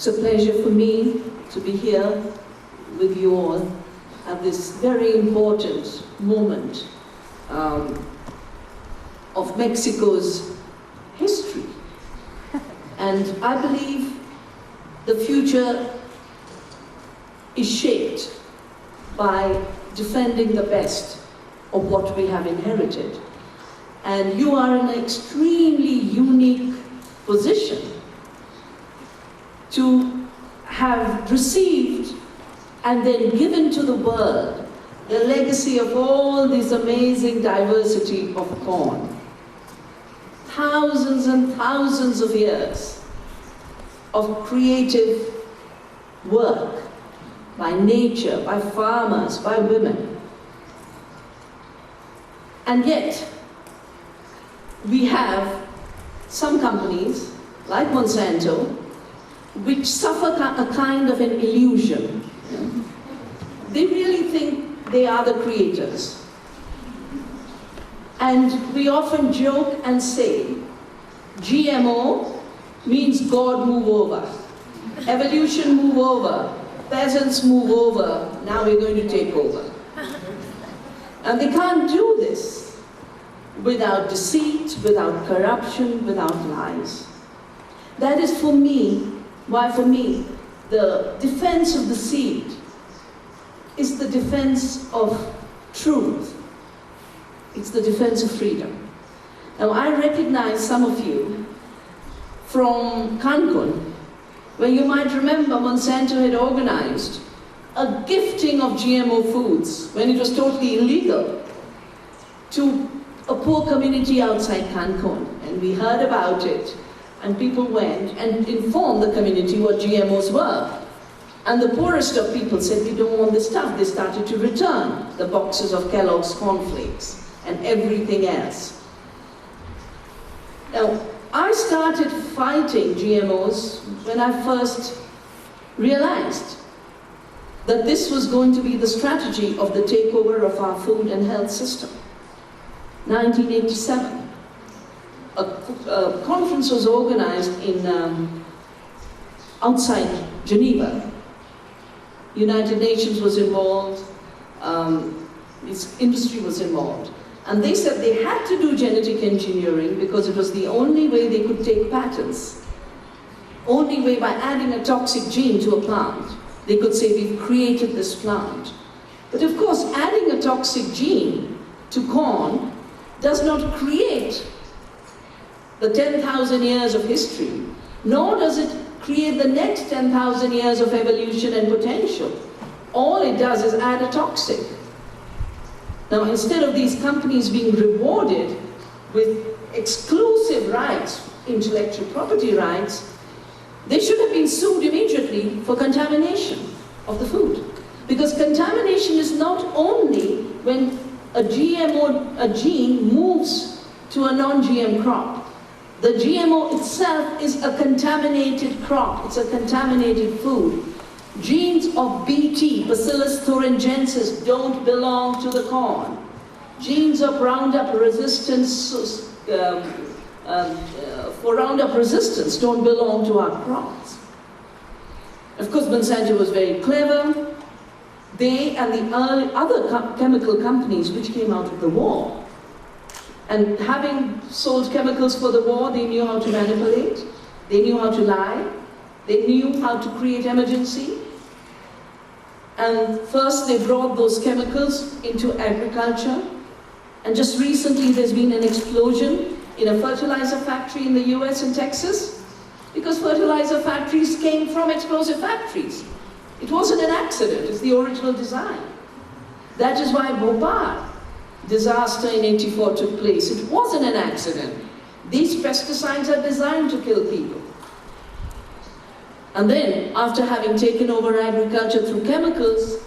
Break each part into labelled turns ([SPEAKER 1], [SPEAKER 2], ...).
[SPEAKER 1] It's a pleasure for me to be here with you all at this very important moment of Mexico's history. And I believe the future is shaped by defending the best of what we have inherited. And you are in an extremely unique position to have received and then given to the world the legacy of all this amazing diversity of corn. Thousands and thousands of years of creative work by nature, by farmers, by women. And yet, we have some companies, like Monsanto, which suffer a kind of an illusion. They really think they are the creators. And we often joke and say, GMO means God move over, evolution move over, peasants move over, now we're going to take over. And they can't do this without deceit, without corruption, without lies. That is for me, why for me, the defense of the seed is the defense of truth. It's the defense of freedom. Now I recognize some of you from Cancun, where you might remember Monsanto had organized a gifting of GMO foods when it was totally illegal to a poor community outside Cancun. And we heard about it, and people went and informed the community what GMOs were. And the poorest of people said, we don't want this stuff. They started to return the boxes of Kellogg's cornflakes and everything else. Now, I started fighting GMOs when I first realized that this was going to be the strategy of the takeover of our food and health system. 1987. A conference was organized in outside Geneva. United Nations was involved, this industry was involved. And they said they had to do genetic engineering because it was the only way they could take patents. Only way by adding a toxic gene to a plant. They could say, we've created this plant. But of course, adding a toxic gene to corn does not create the 10,000 years of history, nor does it create the next 10,000 years of evolution and potential. All it does is add a toxic. Now, instead of these companies being rewarded with exclusive rights, intellectual property rights, they should have been sued immediately for contamination of the food. Because contamination is not only when a GMO, a gene moves to a non-GM crop. The GMO itself is a contaminated crop, it's a contaminated food. Genes of Bt, Bacillus thuringiensis, don't belong to the corn. Genes of Roundup resistance, for Roundup resistance don't belong to our crops. Of course, Monsanto was very clever. They and the other chemical companies which came out of the war, and having sold chemicals for the war, they knew how to manipulate, they knew how to lie, they knew how to create emergency. And first they brought those chemicals into agriculture, and just recently there's been an explosion in a fertilizer factory in the US in Texas, because fertilizer factories came from explosive factories. It wasn't an accident, it's the original design. That is why Bhopal disaster in '84 took place. It wasn't an accident. These pesticides are designed to kill people. And then, after having taken over agriculture through chemicals,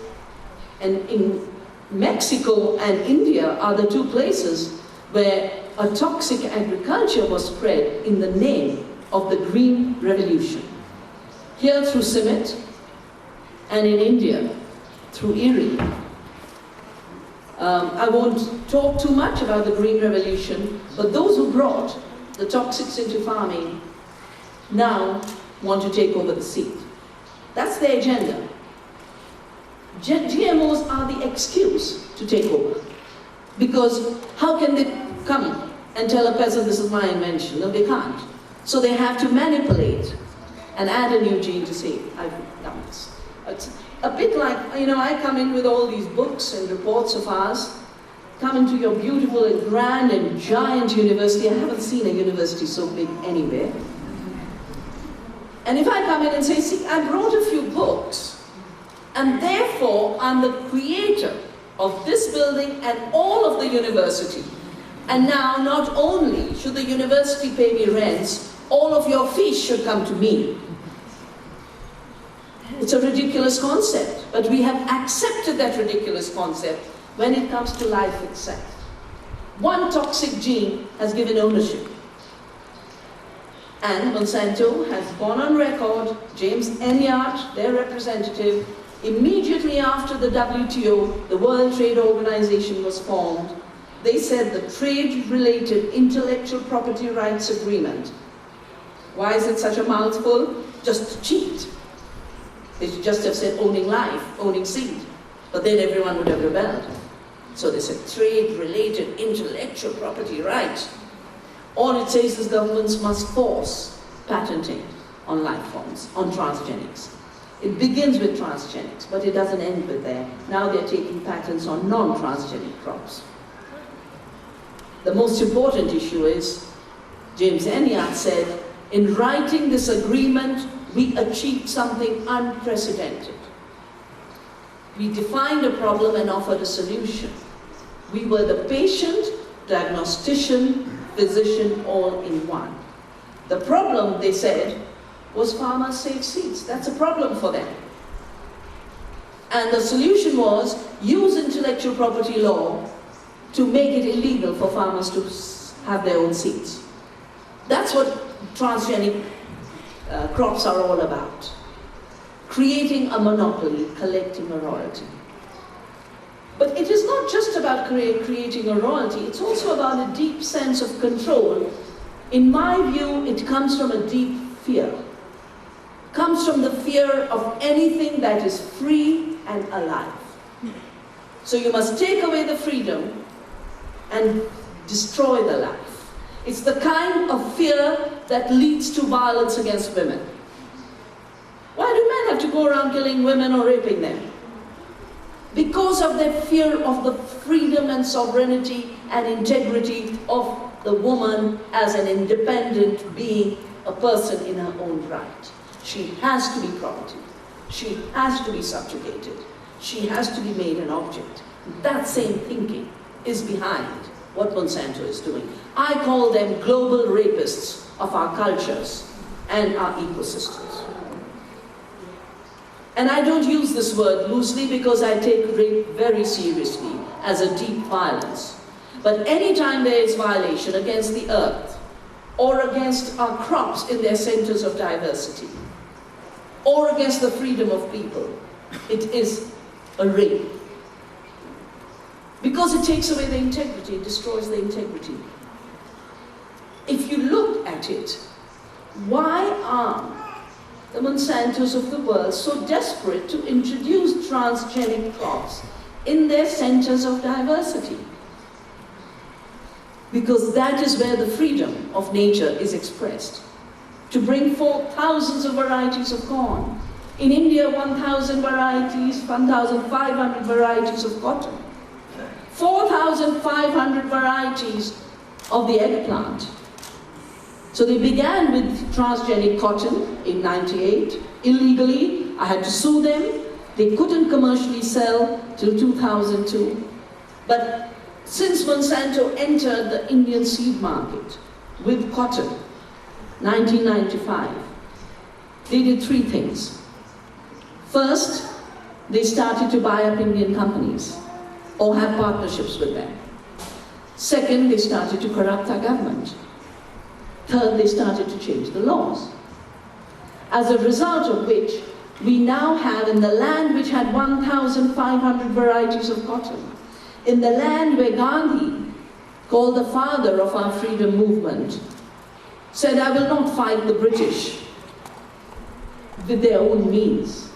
[SPEAKER 1] and in Mexico and India are the two places where a toxic agriculture was spread in the name of the Green Revolution. Here through Simit, and in India through Erie. I won't talk too much about the Green Revolution, but those who brought the toxics into farming now want to take over the seed. That's their agenda. GMOs are the excuse to take over. Because how can they come and tell a peasant this is my invention? No, they can't. So they have to manipulate and add a new gene to say, I've done this. It's a bit like, I come in with all these books and reports of ours, come into your beautiful and grand and giant university. I haven't seen a university so big anywhere. And if I come in and say, see, I brought a few books, and therefore I'm the creator of this building and all of the university. And now not only should the university pay me rents, all of your fees should come to me. It's a ridiculous concept, but we have accepted that ridiculous concept when it comes to life itself. One toxic gene has given ownership. And Monsanto has gone on record, James Enyart, their representative, immediately after the WTO, the World Trade Organization, was formed, they said the trade-related intellectual property rights agreement. Why is it such a mouthful? Just to cheat. They should just have said owning life, owning seed. But then everyone would have rebelled. So they said trade-related intellectual property rights. All it says is governments must force patenting on life forms, on transgenics. It begins with transgenics, but it doesn't end with there. Now they're taking patents on non-transgenic crops. The most important issue is, James Enyart said, in writing this agreement, we achieved something unprecedented. We defined a problem and offered a solution. We were the patient, diagnostician, physician, all in one. The problem, they said, was farmers save seeds. That's a problem for them. And the solution was use intellectual property law to make it illegal for farmers to have their own seeds. That's what transgenic crops are all about. Creating a monopoly, collecting a royalty. But it is not just about creating a royalty, it's also about a deep sense of control. In my view, it comes from a deep fear. It comes from the fear of anything that is free and alive. So you must take away the freedom and destroy the life. It's the kind of fear that leads to violence against women. Why do men have to go around killing women or raping them? Because of their fear of the freedom and sovereignty and integrity of the woman as an independent being, a person in her own right. She has to be property. She has to be subjugated. She has to be made an object. That same thinking is behind what Monsanto is doing. I call them global rapists of our cultures and our ecosystems. And I don't use this word loosely because I take rape very seriously as a deep violence. But anytime there is violation against the earth, or against our crops in their centers of diversity, or against the freedom of people, it is a rape. Because it takes away the integrity, it destroys the integrity. If you look at it, why are the Monsantos of the world so desperate to introduce transgenic crops in their centers of diversity? Because that is where the freedom of nature is expressed. To bring forth thousands of varieties of corn. In India, 1,000 varieties, 1,500 varieties of cotton. 4,500 varieties of the eggplant. So they began with transgenic cotton in '98, illegally. I had to sue them. They couldn't commercially sell till 2002. But since Monsanto entered the Indian seed market with cotton, 1995, they did three things. First, they started to buy up Indian companies or have partnerships with them. Second, they started to corrupt our government. Third, they started to change the laws. As a result of which, we now have in the land which had 1,500 varieties of cotton, in the land where Gandhi, called the father of our freedom movement, said, I will not fight the British. with their own means.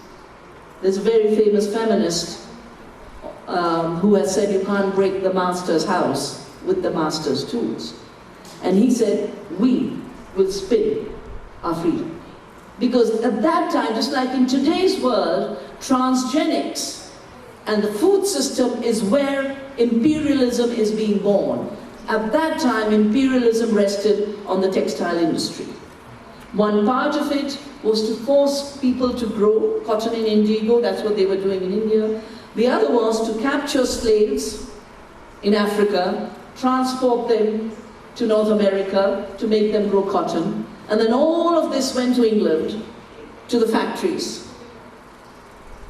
[SPEAKER 1] There's a very famous feminist who has said you can't break the master's house with the master's tools. And he said, we will spin our freedom. Because at that time, just like in today's world, transgenics and the food system is where imperialism is being born. At that time, imperialism rested on the textile industry. One part of it was to force people to grow cotton in indigo, that's what they were doing in India. The other was to capture slaves in Africa, transport them to North America to make them grow cotton, and then all of this went to England, to the factories,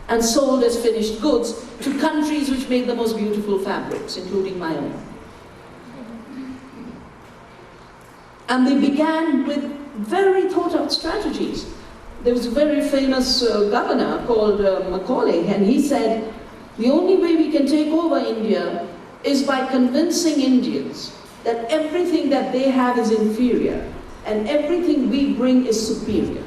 [SPEAKER 1] and sold as finished goods to countries which make the most beautiful fabrics, including my own. And they began with very thought-out strategies. There was a very famous governor called Macaulay, and he said, the only way we can take over India is by convincing Indians that everything that they have is inferior, and everything we bring is superior.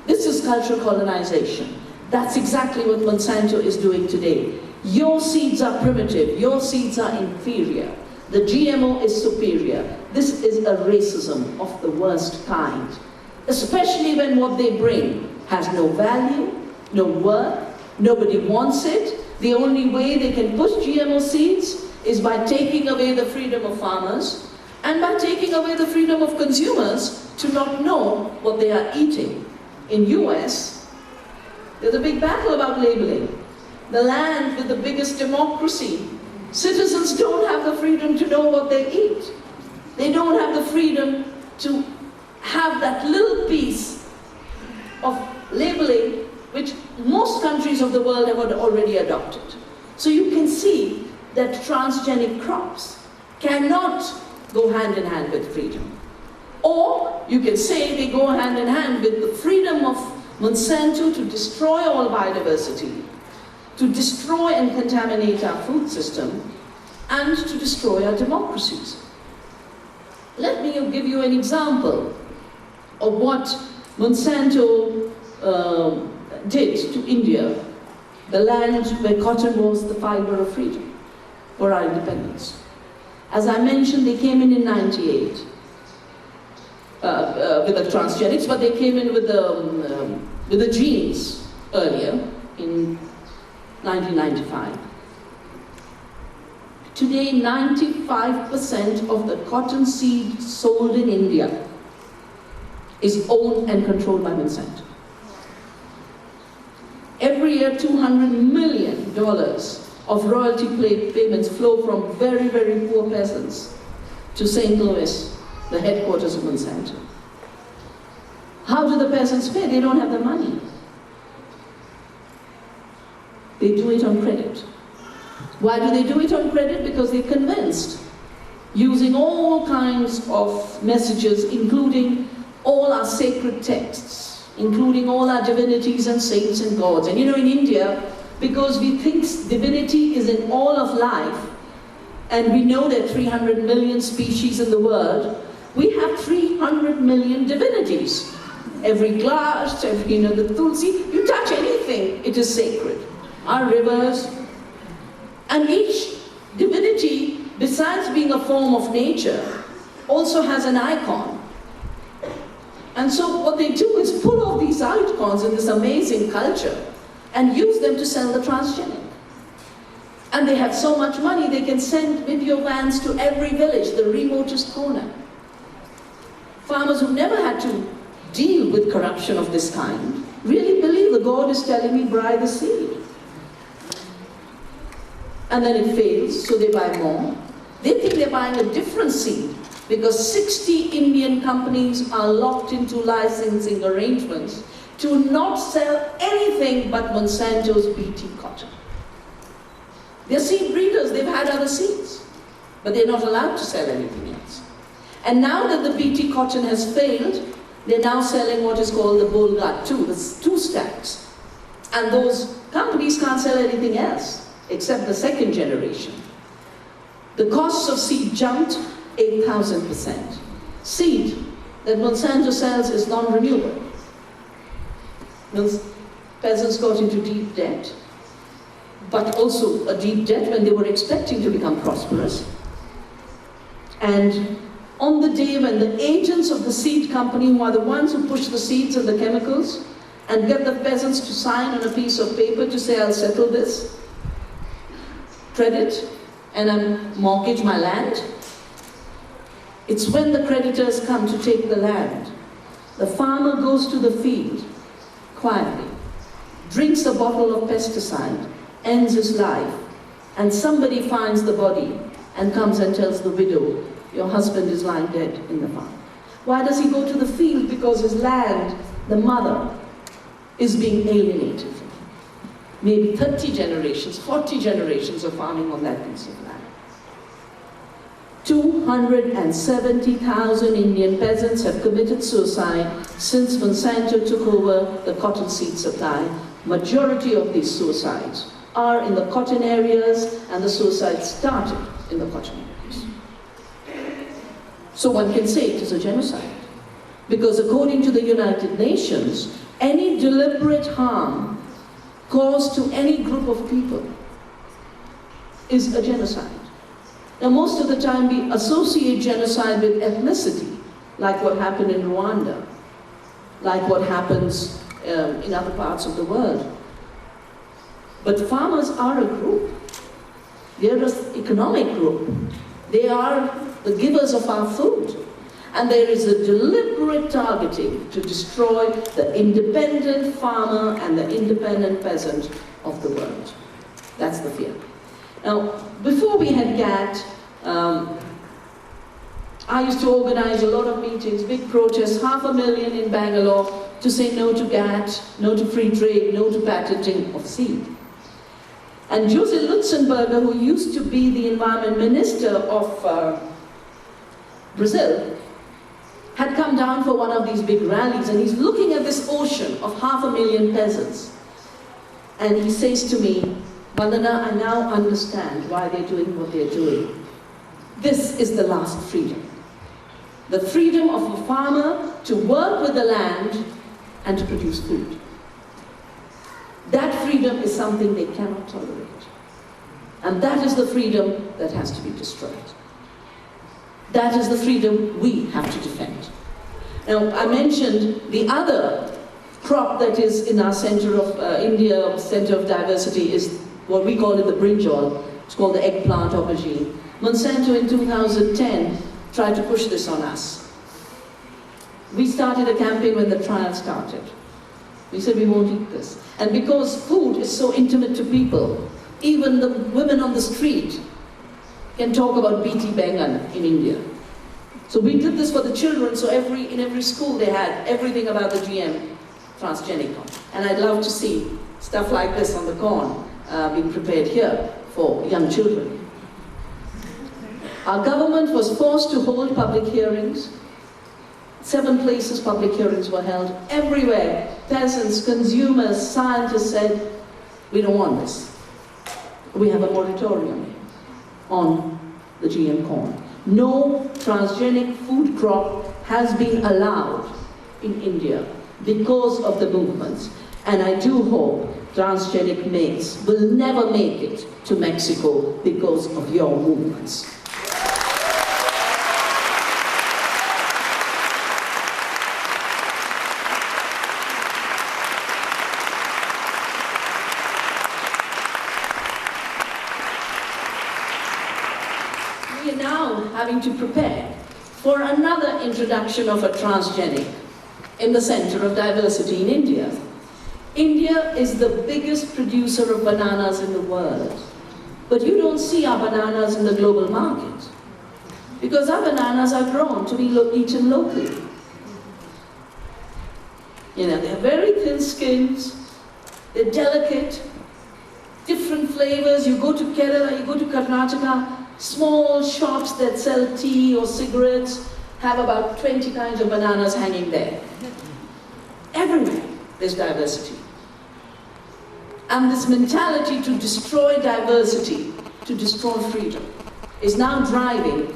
[SPEAKER 1] This is cultural colonization. That's exactly what Monsanto is doing today. Your seeds are primitive, your seeds are inferior. The GMO is superior. This is a racism of the worst kind, especially when what they bring has no value, no worth, nobody wants it. The only way they can push GMO seeds is by taking away the freedom of farmers and by taking away the freedom of consumers to not know what they are eating. In US, there's a big battle about labeling. The land with the biggest democracy, citizens don't have the freedom to know what they eat. They don't have the freedom to have that little piece of labeling which most countries of the world have already adopted. So you can see that transgenic crops cannot go hand in hand with freedom. Or you can say they go hand in hand with the freedom of Monsanto to destroy all biodiversity, to destroy and contaminate our food system, and to destroy our democracies. Let me give you an example of what Monsanto did to India, the land where cotton was the fiber of freedom for our independence. As I mentioned, they came in 98 with the transgenics, but they came in with the genes earlier in 1995. Today, 95% of the cotton seed sold in India is owned and controlled by Monsanto. Every year, $200 million of royalty payments flow from very, very poor peasants to St. Louis, the headquarters of Monsanto. How do the peasants pay? They don't have the money. They do it on credit. Why do they do it on credit? Because they're convinced, using all kinds of messages, including all our sacred texts, including all our divinities and saints and gods. And you know, in India, because we think divinity is in all of life, and we know there are 300 million species in the world, we have 300 million divinities. Every glass, every, the tulsi, you touch anything, it is sacred. Our rivers, and each divinity, besides being a form of nature, also has an icon. And so what they do is pull off these icons in this amazing culture and use them to sell the transgenic. And they have so much money, they can send video vans to every village, the remotest corner. Farmers who've never had to deal with corruption of this kind really believe the God is telling me, buy the seed. And then it fails, so they buy more. They think they're buying a different seed because 60 Indian companies are locked into licensing arrangements to not sell anything but Monsanto's BT cotton. They're seed breeders, they've had other seeds, but they're not allowed to sell anything else. And now that the BT cotton has failed, they're now selling what is called the Bolgat 2, the 2 stacks. And those companies can't sell anything else except the second generation. The costs of seed jumped 8,000%. Seed that Monsanto sells is non-renewable. Means peasants got into deep debt, but also a deep debt when they were expecting to become prosperous. And on the day when the agents of the seed company, who are the ones who push the seeds and the chemicals, and get the peasants to sign on a piece of paper to say, I'll settle this credit and I'll mortgage my land. It's when the creditors come to take the land. The farmer goes to the field quietly, drinks a bottle of pesticide, ends his life, and somebody finds the body and comes and tells the widow, your husband is lying dead in the farm. Why does he go to the field? Because his land, the mother, is being alienated. Maybe 30 generations, 40 generations of farming on that piece of land. 270,000 Indian peasants have committed suicide since Monsanto took over the cotton seed supply. Majority of these suicides are in the cotton areas, and the suicides started in the cotton areas. So one can say it is a genocide, because according to the United Nations, any deliberate harm caused to any group of people is a genocide. Now, most of the time we associate genocide with ethnicity, like what happened in Rwanda, like what happens in other parts of the world. But farmers are a group. They are an economic group. They are the givers of our food. And there is a deliberate targeting to destroy the independent farmer and the independent peasant of the world. That's the fear. Now, before we had GATT, I used to organize a lot of meetings, big protests, 500,000 in Bangalore, to say no to GATT, no to free trade, no to patenting of seed. And Jose Lutzenberger, who used to be the environment minister of Brazil, had come down for one of these big rallies, and he's looking at this ocean of 500,000 peasants. And he says to me, Vandana, I now understand why they're doing what they're doing. This is the last freedom. The freedom of a farmer to work with the land and to produce food. That freedom is something they cannot tolerate. And that is the freedom that has to be destroyed. That is the freedom we have to defend. Now, I mentioned the other crop that is in our center of India, center of diversity, is what we call it the brinjal. It's called the eggplant aubergine. Monsanto in 2010 tried to push this on us. We started a campaign when the trial started. We said we won't eat this. And because food is so intimate to people, even the women on the street can talk about BT Bengan in India. So we did this for the children, so in every school they had everything about the GM transgénico. And I'd love to see stuff like this on the corn being prepared here for young children. Our government was forced to hold public hearings. 7 places public hearings were held. Everywhere, peasants, consumers, scientists said, we don't want this. We have a moratorium on the GM corn. No transgenic food crop has been allowed in India because of the movements. And I do hope transgenic maize will never make it to Mexico because of your movements. We are now having to prepare for another introduction of a transgenic in the center of diversity in India. India is the biggest producer of bananas in the world. But you don't see our bananas in the global market, because our bananas are grown to be eaten locally. You know, they have very thin skins, they're delicate, different flavors. You go to Kerala, you go to Karnataka, small shops that sell tea or cigarettes have about 20 kinds of bananas hanging there. Everywhere there's diversity. And this mentality to destroy diversity, to destroy freedom, is now driving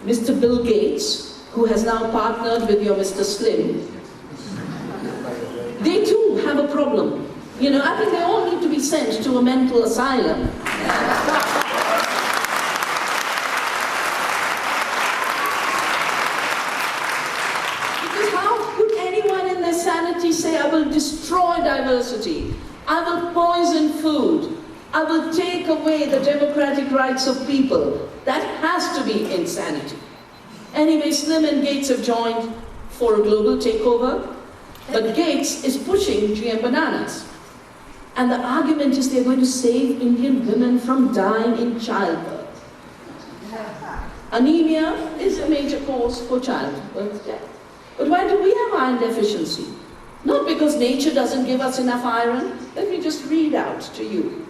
[SPEAKER 1] Mr. Bill Gates, who has now partnered with your Mr. Slim. They too too have a problem. You know, I think they all need to be sent to a mental asylum. Because how could anyone in their sanity say, I will destroy diversity, I will poison food, I will take away the democratic rights of people? That has to be insanity. Anyway, Slim and Gates have joined for a global takeover, but Gates is pushing GM bananas. And the argument is they're going to save Indian women from dying in childbirth. Anemia is a major cause for childbirth death. But why do we have iron deficiency? Not because nature doesn't give us enough iron. Let me just read out to you.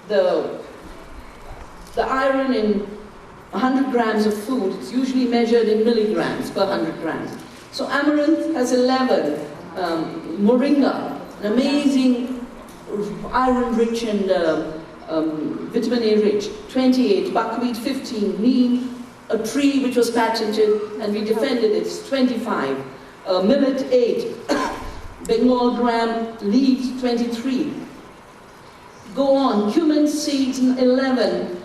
[SPEAKER 1] The iron in 100 grams of food is usually measured in milligrams per 100 grams. So amaranth has 11, moringa, an amazing iron-rich and vitamin A-rich, 28, buckwheat 15, neem, a tree which was patented and we defended it, 25, millet 8, Bengal gram leaves 23. Go on, cumin seeds 11,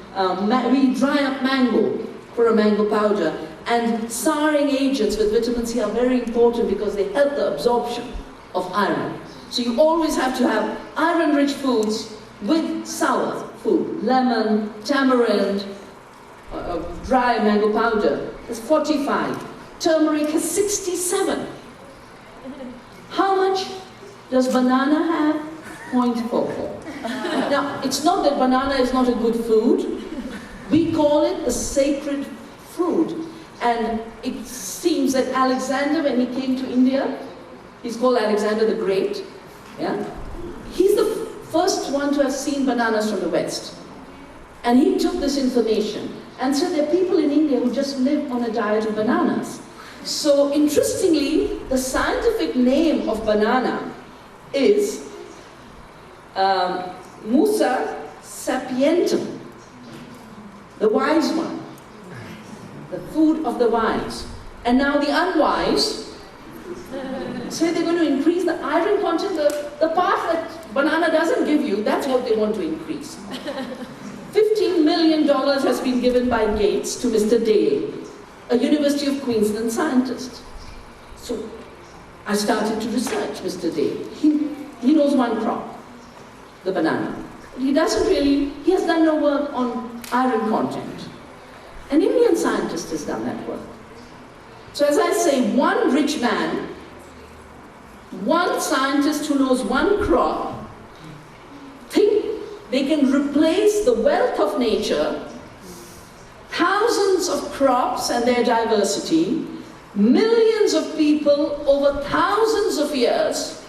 [SPEAKER 1] we dry up mango for a mango powder, and souring agents with vitamin C are very important because they help the absorption of iron. So you always have to have iron-rich foods with sour food. Lemon, tamarind, dry mango powder is 45. Turmeric has 67. How much does banana have? 0.44. Now, it's not that banana is not a good food. We call it a sacred fruit. And it seems that Alexander, when he came to India, he's called Alexander the Great, yeah? He's the first one to have seen bananas from the West. And he took this information and said there are people in India who just live on a diet of bananas. So interestingly, the scientific name of banana is Musa sapientum, the wise one, the food of the wise. And now the unwise say they're going to increase the iron content, the part that banana doesn't give you, that's what they want to increase. $15 million has been given by Gates to Mr. Dale, a University of Queensland scientist. So I started to research Mr. Dale. He knows one crop, the banana. He doesn't really, he has done no work on iron content. An Indian scientist has done that work. So as I say, one rich man, one scientist who knows one crop, think they can replace the wealth of nature, thousands of crops and their diversity, millions of people over thousands of years,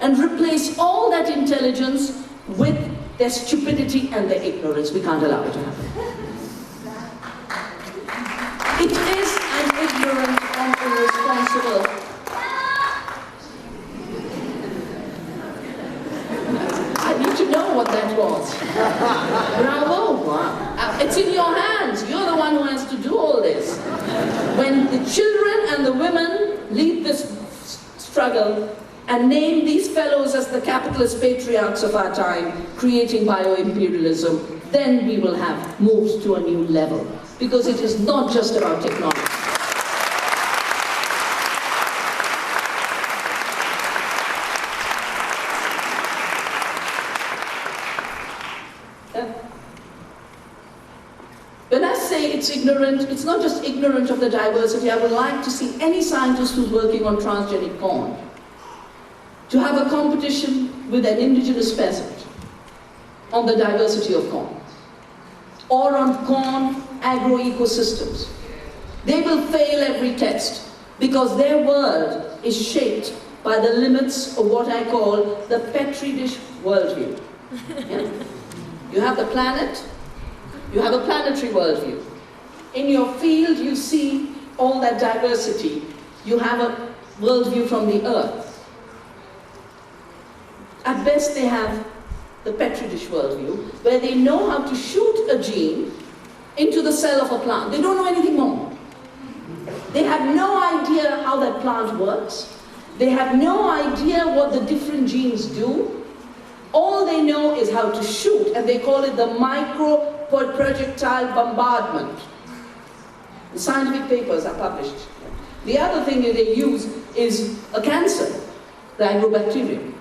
[SPEAKER 1] and replace all that intelligence with their stupidity and their ignorance. We can't allow it to happen. It is an ignorant and irresponsible. I need to know what that was. Bravo! Wow. It's in your hands. You're the one who has to do all this. When the children and the women lead this struggle and name these fellows as the capitalist patriarchs of our time, creating bioimperialism, then we will have moved to a new level. Because it is not just about technology. When I say it's ignorant, it's not just ignorant of the diversity. I would like to see any scientist who's working on transgenic corn to have a competition with an indigenous peasant on the diversity of corn, or on corn agroecosystems. They will fail every test because their world is shaped by the limits of what I call the Petri dish worldview. Yeah? You have the planet, you have a planetary worldview. In your field you see all that diversity. You have a worldview from the earth. At best they have the Petri dish worldview, where they know how to shoot a gene into the cell of a plant. They don't know anything more. They have no idea how that plant works. They have no idea what the different genes do. All they know is how to shoot, and they call it the micro-projectile bombardment. The scientific papers are published. The other thing that they use is a cancer, the agrobacterium.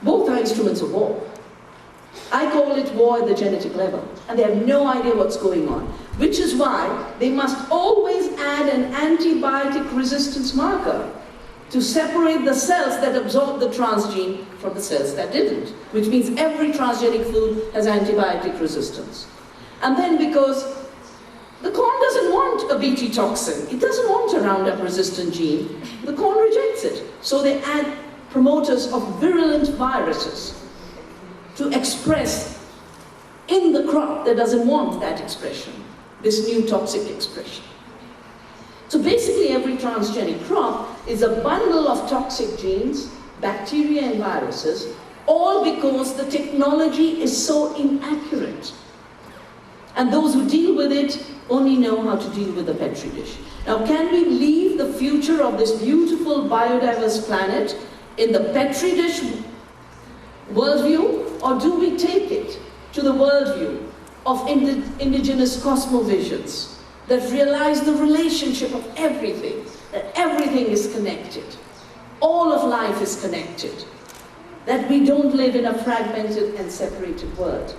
[SPEAKER 1] Both are instruments of war. I call it war at the genetic level, and they have no idea what's going on, which is why they must always add an antibiotic resistance marker to separate the cells that absorb the transgene from the cells that didn't, which means every transgenic food has antibiotic resistance. And then because the corn doesn't want a Bt toxin, it doesn't want a Roundup resistant gene, the corn rejects it. So they add promoters of virulent viruses to express in the crop that doesn't want that expression, this new toxic expression. So basically every transgenic crop is a bundle of toxic genes, bacteria and viruses, all because the technology is so inaccurate. And those who deal with it only know how to deal with the Petri dish. Now, can we leave the future of this beautiful biodiverse planet in the Petri dish worldview, or do we take it to the worldview of indigenous cosmovisions that realize the relationship of everything, that everything is connected, all of life is connected, that we don't live in a fragmented and separated world?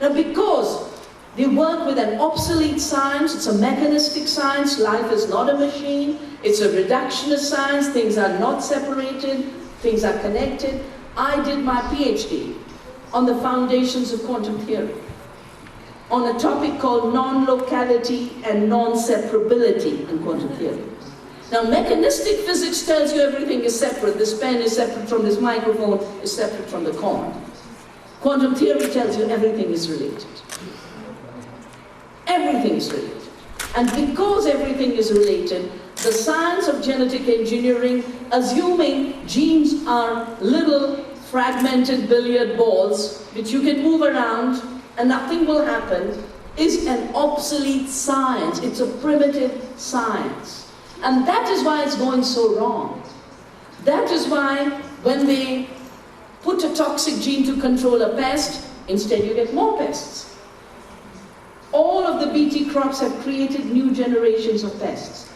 [SPEAKER 1] Now, because they work with an obsolete science, it's a mechanistic science, life is not a machine, it's a reductionist science, things are not separated, things are connected. I did my PhD on the foundations of quantum theory, on a topic called non-locality and non-separability in quantum theory. Now, mechanistic physics tells you everything is separate. This pen is separate from this microphone, is separate from the corn. Quantum theory tells you everything is related. Everything is related. And because everything is related, the science of genetic engineering, assuming genes are little fragmented billiard balls which you can move around and nothing will happen, is an obsolete science. It's a primitive science. And that is why it's going so wrong. That is why when they put a toxic gene to control a pest, instead you get more pests. All of the Bt crops have created new generations of pests.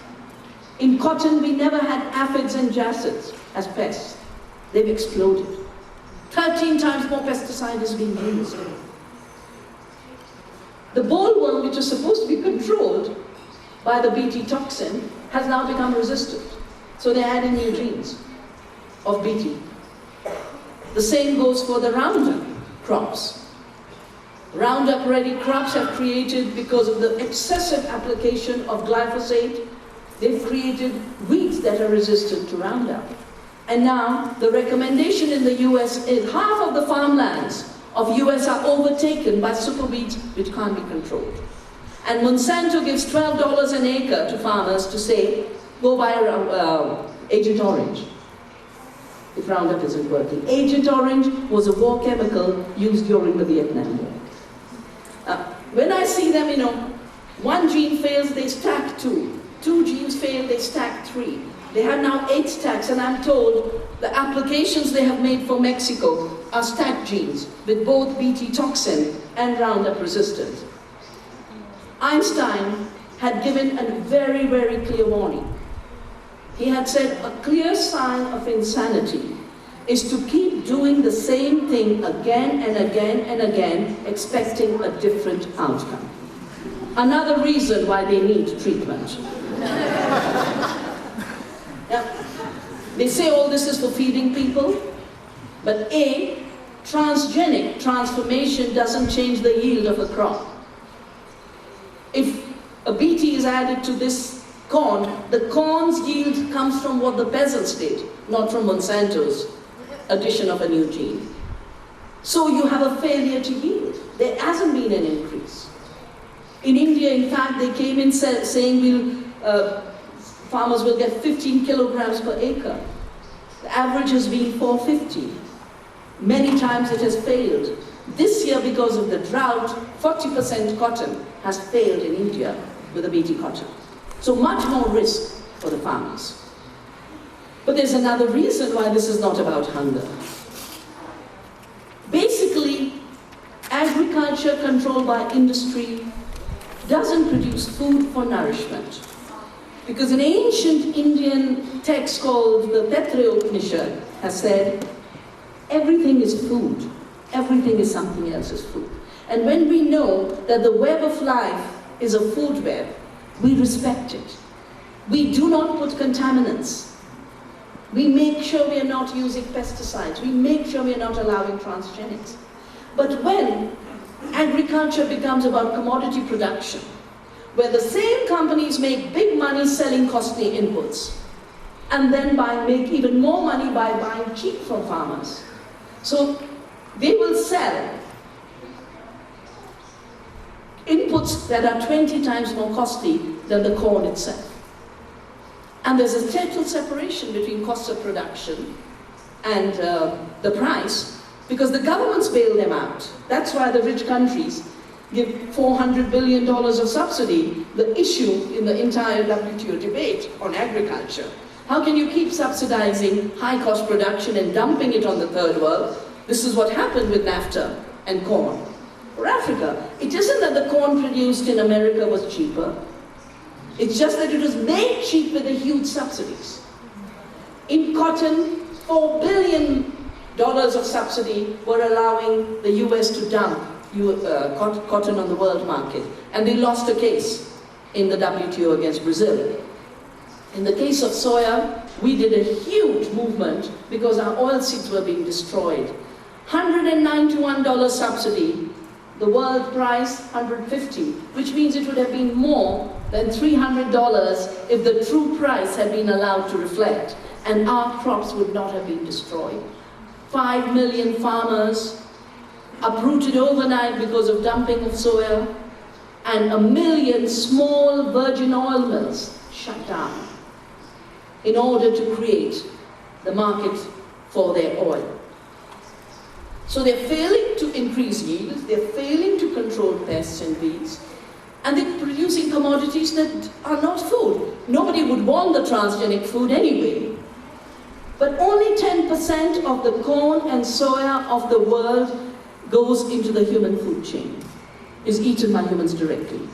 [SPEAKER 1] In cotton, we never had aphids and jacids as pests. They've exploded. 13 times more pesticide is being used. The bollworm, which is supposed to be controlled by the Bt toxin, has now become resistant. So they're adding new genes of Bt. The same goes for the Roundup crops. Roundup ready crops have created, because of the excessive application of glyphosate, they've created weeds that are resistant to Roundup. And now the recommendation in the US is half of the farmlands of US are overtaken by super weeds which can't be controlled. And Monsanto gives $12 an acre to farmers to say, go buy Agent Orange if Roundup isn't working. Agent Orange was a war chemical used during the Vietnam War. When I see them, one gene fails, they stack 2. 2 genes fail, they stack 3. They have now 8 stacks, and I'm told the applications they have made for Mexico are stacked genes with both Bt toxin and Roundup resistant. Einstein had given a very, very clear warning. He had said a clear sign of insanity is to keep doing the same thing again and again and again, expecting a different outcome. Another reason why they need treatment. Yeah. They say all this is for feeding people, but A, transgenic transformation doesn't change the yield of a crop. If a Bt is added to this corn, the corn's yield comes from what the peasants did, not from Monsanto's addition of a new gene. So you have a failure to yield. There hasn't been an increase. In India, in fact, they came in saying farmers will get 15 kilograms per acre. The average has been 450. Many times it has failed. This year, because of the drought, 40% cotton has failed in India with the Bt cotton. So much more risk for the farmers. But there's another reason why this is not about hunger. Basically, agriculture controlled by industry doesn't produce food for nourishment. Because an ancient Indian text called the Preaudiencia has said, everything is food. Everything is something else's food. And when we know that the web of life is a food web, we respect it. We do not put contaminants. We make sure we are not using pesticides. We make sure we are not allowing transgenics. But when agriculture becomes about commodity production, where the same companies make big money selling costly inputs, and then make even more money by buying cheap from farmers. So they will sell inputs that are 20 times more costly than the corn itself. And there's a total separation between cost of production and the price, because the governments bail them out. That's why the rich countries give $400 billion of subsidy, the issue in the entire WTO debate on agriculture. How can you keep subsidizing high-cost production and dumping it on the third world? This is what happened with NAFTA and corn. For Africa, it isn't that the corn produced in America was cheaper. It's just that it was made cheap with the huge subsidies. In cotton, $4 billion of subsidy were allowing the US to dump cotton on the world market. And they lost a case in the WTO against Brazil. In the case of soya, we did a huge movement because our oilseeds were being destroyed. $191 subsidy, the world price $150, which means it would have been more than $300 if the true price had been allowed to reflect, and our crops would not have been destroyed. 5 million farmers uprooted overnight because of dumping of soya, and 1 million small virgin oil mills shut down in order to create the market for their oil. So they're failing to increase yields, they're failing to control pests and weeds, and they're producing commodities that are not food. Nobody would want the transgenic food anyway. But only 10% of the corn and soya of the world goes into the human food chain, is eaten by humans directly.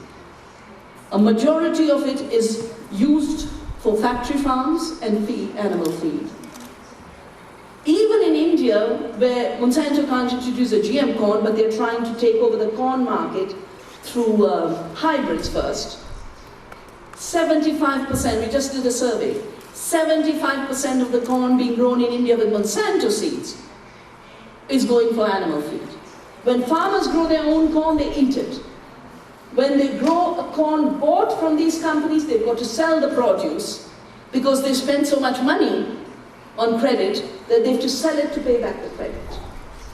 [SPEAKER 1] A majority of it is used for factory farms and animal feed. Even in India, where Monsanto can't introduce a GM corn, but they're trying to take over the corn market through hybrids first, 75%, we just did a survey, 75% of the corn being grown in India with Monsanto seeds is going for animal feed. When farmers grow their own corn, they eat it. When they grow a corn bought from these companies, they've got to sell the produce because they spend so much money on credit that they have to sell it to pay back the credit.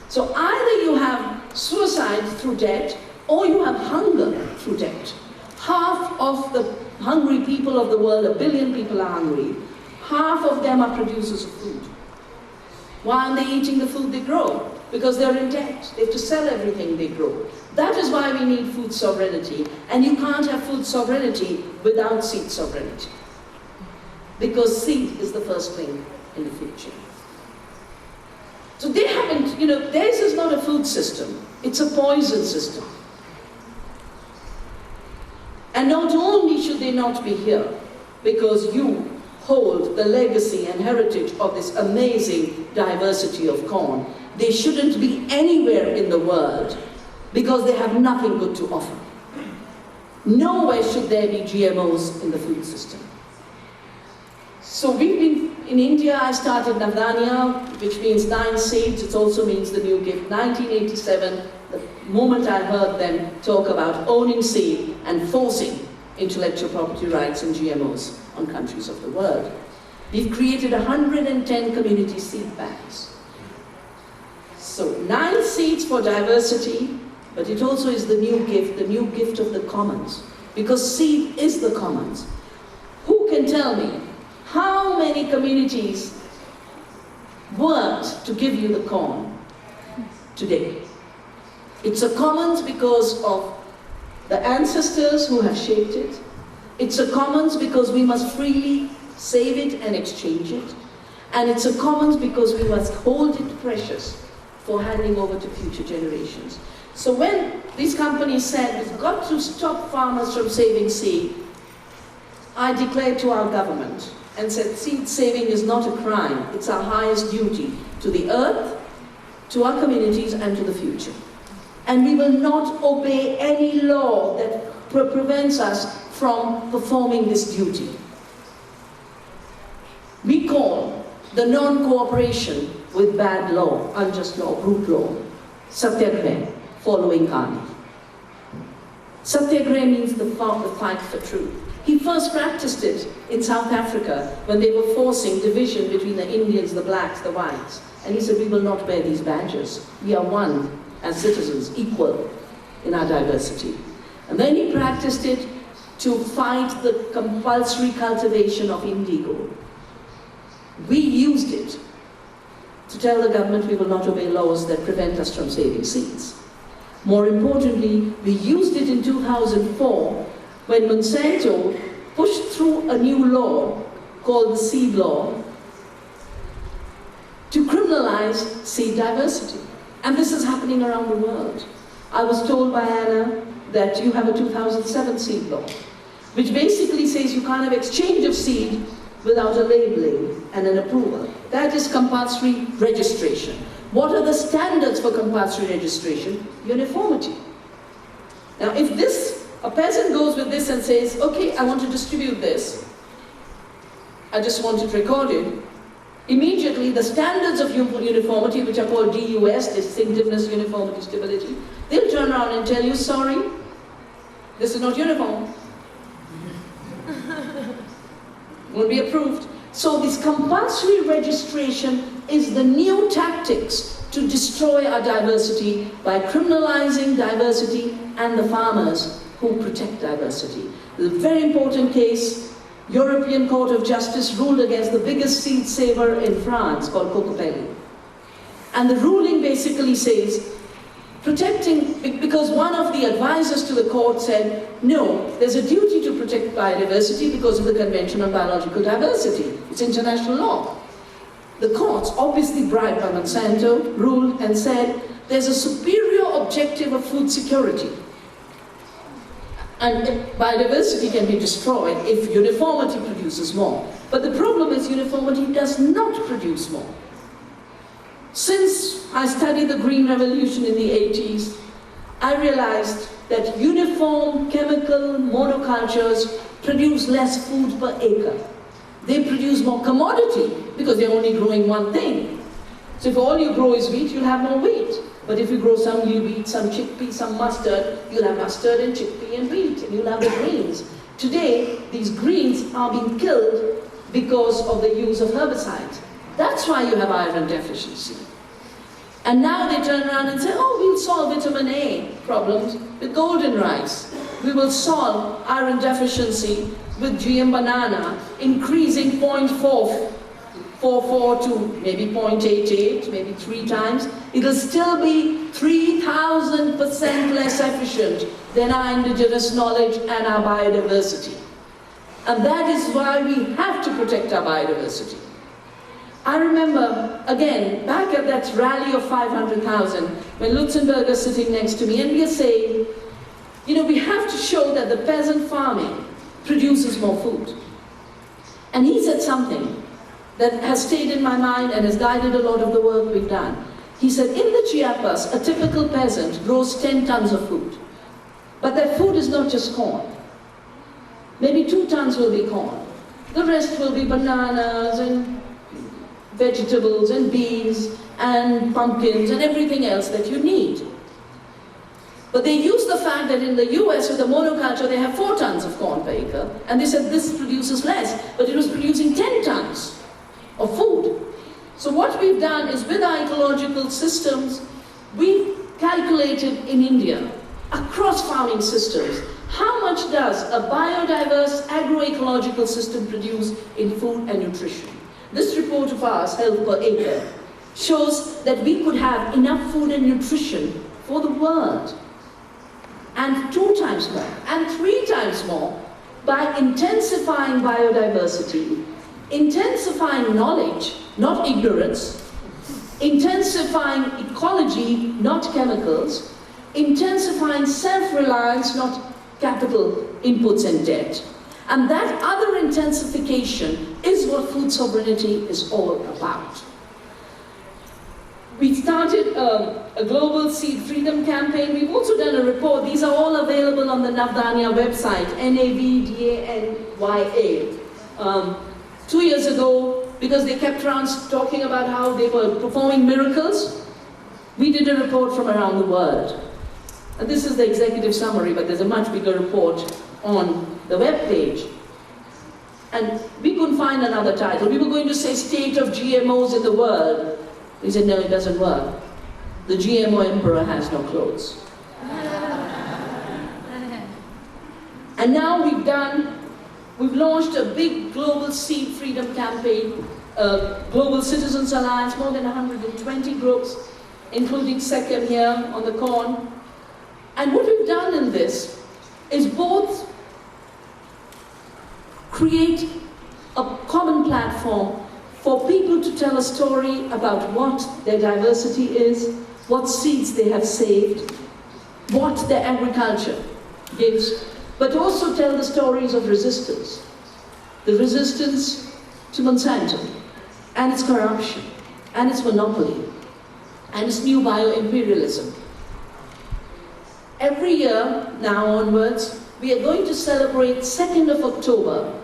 [SPEAKER 1] So either you have suicide through debt or you have hunger through debt. Half of the hungry people of the world, 1 billion people are hungry. Half of them are producers of food. Why aren't they eating the food they grow? Because they're in debt. They have to sell everything they grow. That is why we need food sovereignty. And you can't have food sovereignty without seed sovereignty. Because seed is the first link in the food chain. So they haven't, theirs is not a food system. It's a poison system. And not only should they not be here, because you hold the legacy and heritage of this amazing diversity of corn, they shouldn't be anywhere in the world because they have nothing good to offer. Nowhere should there be GMOs in the food system. So we've been, in India, I started Navdanya, which means 9 seeds. It also means the new gift. 1987, the moment I heard them talk about owning seed and forcing intellectual property rights and GMOs on countries of the world. We've created 110 community seed banks. So 9 seeds for diversity, but it also is the new gift of the commons. Because seed is the commons. Who can tell me how many communities worked to give you the corn today? It's a commons because of the ancestors who have shaped it. It's a commons because we must freely save it and exchange it. And it's a commons because we must hold it precious for handing over to future generations. So when these companies said, we've got to stop farmers from saving seed, I declared to our government and said, seed saving is not a crime, it's our highest duty to the earth, to our communities, and to the future. And we will not obey any law that prevents us from performing this duty. We call the non-cooperation with bad law, unjust law, brute law, satyagraha, following Gandhi. Satyagraha means the fight for truth. He first practiced it in South Africa when they were forcing division between the Indians, the blacks, the whites. And he said, we will not bear these badges. We are one as citizens, equal in our diversity. And then he practiced it to fight the compulsory cultivation of indigo. We used it to tell the government we will not obey laws that prevent us from saving seeds. More importantly, we used it in 2004 when Monsanto pushed through a new law called the seed law to criminalize seed diversity. And this is happening around the world. I was told by Anna that you have a 2007 seed law, which basically says you can't have exchange of seed without a labeling and an approval. That is compulsory registration. What are the standards for compulsory registration? Uniformity. Now, if a peasant goes with this and says, okay, I want to distribute this, I just want it recorded, immediately the standards of uniformity, which are called DUS, distinctiveness, uniformity, stability, they'll turn around and tell you, sorry, this is not uniform. Won't be approved. So this compulsory registration is the new tactics to destroy our diversity by criminalizing diversity and the farmers who protect diversity. The very important case, European Court of Justice ruled against the biggest seed saver in France called Cocopelli. And the ruling basically says, protecting, because one of the advisors to the court said, no, there's a duty to protect biodiversity because of the Convention on Biological Diversity. It's international law. The courts, obviously bribed by Monsanto, ruled and said, there's a superior objective of food security. And biodiversity can be destroyed if uniformity produces more. But the problem is uniformity does not produce more. Since I studied the Green Revolution in the 80s, I realized that uniform chemical monocultures produce less food per acre. They produce more commodity because they're only growing one thing. So if all you grow is wheat, you'll have more wheat. But if you grow some wheat, some chickpea, some mustard, you'll have mustard and chickpea and wheat, and you'll have the greens. Today, these greens are being killed because of the use of herbicides. That's why you have iron deficiency. And now they turn around and say, oh, we'll solve vitamin A problems with golden rice. We will solve iron deficiency with GM banana, increasing 0.44 to maybe 0.88, maybe 3 times. It'll still be 3,000% less efficient than our indigenous knowledge and our biodiversity. And that is why we have to protect our biodiversity. I remember, again, back at that rally of 500,000, when Lutzenberger is sitting next to me, and we are saying, you know, we have to show that the peasant farming produces more food. And he said something that has stayed in my mind and has guided a lot of the work we've done. He said, in the Chiapas, a typical peasant grows 10 tons of food. But that food is not just corn. Maybe 2 tons will be corn. The rest will be bananas and vegetables and beans and pumpkins and everything else that you need. But they use the fact that in the US with the monoculture they have 4 tons of corn per acre, and they said this produces less, but it was producing 10 tons of food. So what we've done is with our ecological systems, we've calculated in India, across farming systems, how much does a biodiverse agroecological system produce in food and nutrition. This report of ours, Health per Acre, shows that we could have enough food and nutrition for the world. And 2 times more, and 3 times more, by intensifying biodiversity, intensifying knowledge, not ignorance, intensifying ecology, not chemicals, intensifying self-reliance, not capital inputs and debt. And that other intensification is what food sovereignty is all about. We started a global seed freedom campaign. We've also done a report. These are all available on the Navdanya website, Navdanya. 2 years ago, because they kept around talking about how they were performing miracles, we did a report from around the world. And this is the executive summary, but there's a much bigger report on the web page. And we couldn't find another title. We were going to say State of GMOs in the World. We said, no, it doesn't work. The GMO emperor has no clothes. And now we've launched a big global seed freedom campaign, Global Citizens Alliance, more than 120 groups, including SECM here on the corn. And what we've done in this is both create a common platform for people to tell a story about what their diversity is, what seeds they have saved, what their agriculture gives, but also tell the stories of resistance. The resistance to Monsanto, and its corruption, and its monopoly, and its new bioimperialism. Every year, now onwards, we are going to celebrate 2nd of October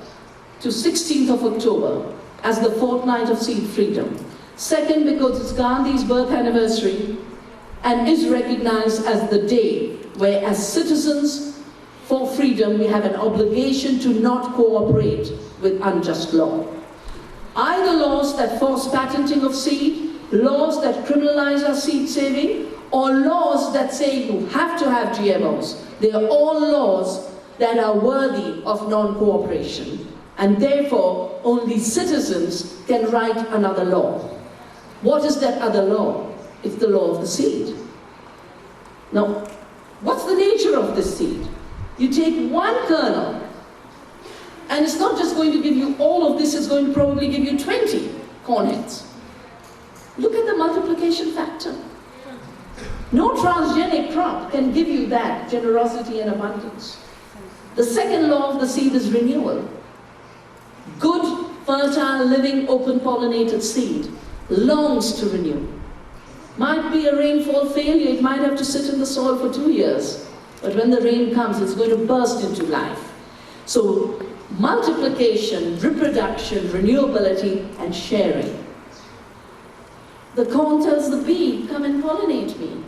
[SPEAKER 1] to 16th of October as the fortnight of seed freedom. Second, because it's Gandhi's birth anniversary and is recognized as the day where, as citizens for freedom, we have an obligation to not cooperate with unjust law. Either laws that force patenting of seed, laws that criminalize our seed saving, or laws that say you have to have GMOs. They are all laws that are worthy of non-cooperation. And therefore, only citizens can write another law. What is that other law? It's the law of the seed. Now, what's the nature of this seed? You take one kernel, and it's not just going to give you all of this, it's going to probably give you 20 corn heads. Look at the multiplication factor. No transgenic crop can give you that generosity and abundance. The second law of the seed is renewal. Good, fertile, living, open-pollinated seed longs to renew. Might be a rainfall failure, it might have to sit in the soil for 2 years. But when the rain comes, it's going to burst into life. So, multiplication, reproduction, renewability, and sharing. The corn tells the bee, come and pollinate me.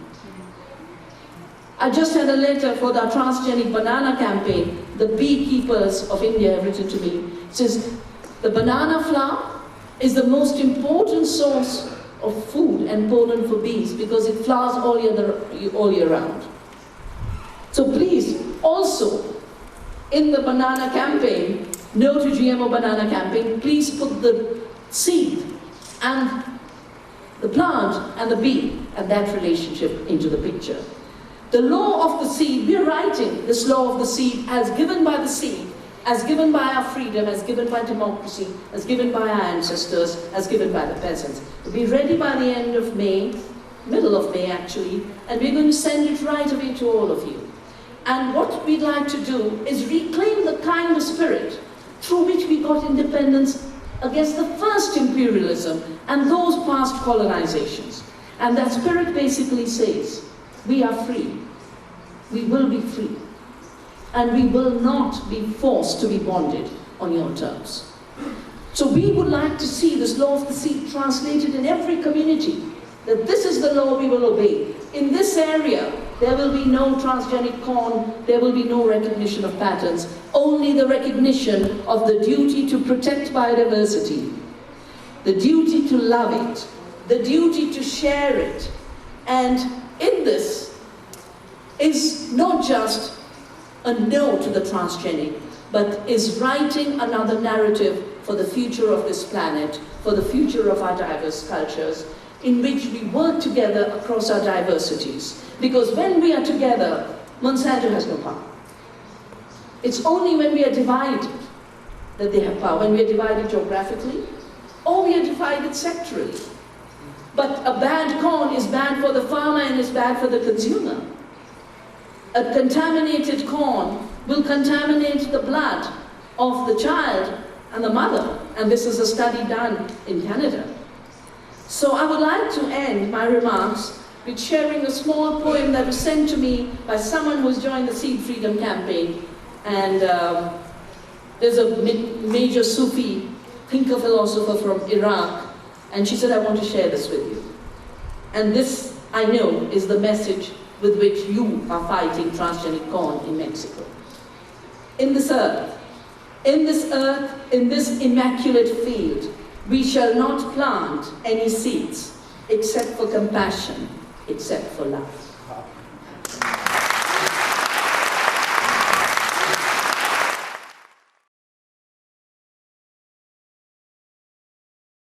[SPEAKER 1] I just had a letter for the transgenic banana campaign. The beekeepers of India have written to me. It says, the banana flour is the most important source of food and pollen for bees because it flowers all year round. So please, also, in the banana campaign, No to GMO Banana campaign, please put the seed and the plant and the bee and that relationship into the picture. The law of the seed, we're writing this law of the seed as given by the seed, as given by our freedom, as given by democracy, as given by our ancestors, as given by the peasants. We'll be ready by the end of May, middle of May actually, and we're going to send it right away to all of you. And what we'd like to do is reclaim the kind of spirit through which we got independence against the first imperialism and those past colonizations. And that spirit basically says, we are free. We will be free. And we will not be forced to be bonded on your terms. So we would like to see this law of the seed translated in every community, that this is the law we will obey. In this area, there will be no transgenic corn, there will be no recognition of patents, only the recognition of the duty to protect biodiversity, the duty to love it, the duty to share it. And in this is not just a no to the transgenic, but is writing another narrative for the future of this planet, for the future of our diverse cultures, in which we work together across our diversities. Because when we are together, Monsanto has no power. It's only when we are divided that they have power. When we are divided geographically, or we are divided sectorally. But a bad corn is bad for the farmer and is bad for the consumer. A contaminated corn will contaminate the blood of the child and the mother, and this is a study done in Canada. So I would like to end my remarks with sharing a small poem that was sent to me by someone who's joined the Seed Freedom Campaign, and there's a major Sufi thinker philosopher from Iraq, and she said, I want to share this with you. And this, I know, is the message with which you are fighting transgenic corn in Mexico. In this earth, in this immaculate field, we shall not plant any seeds except for compassion, except for love.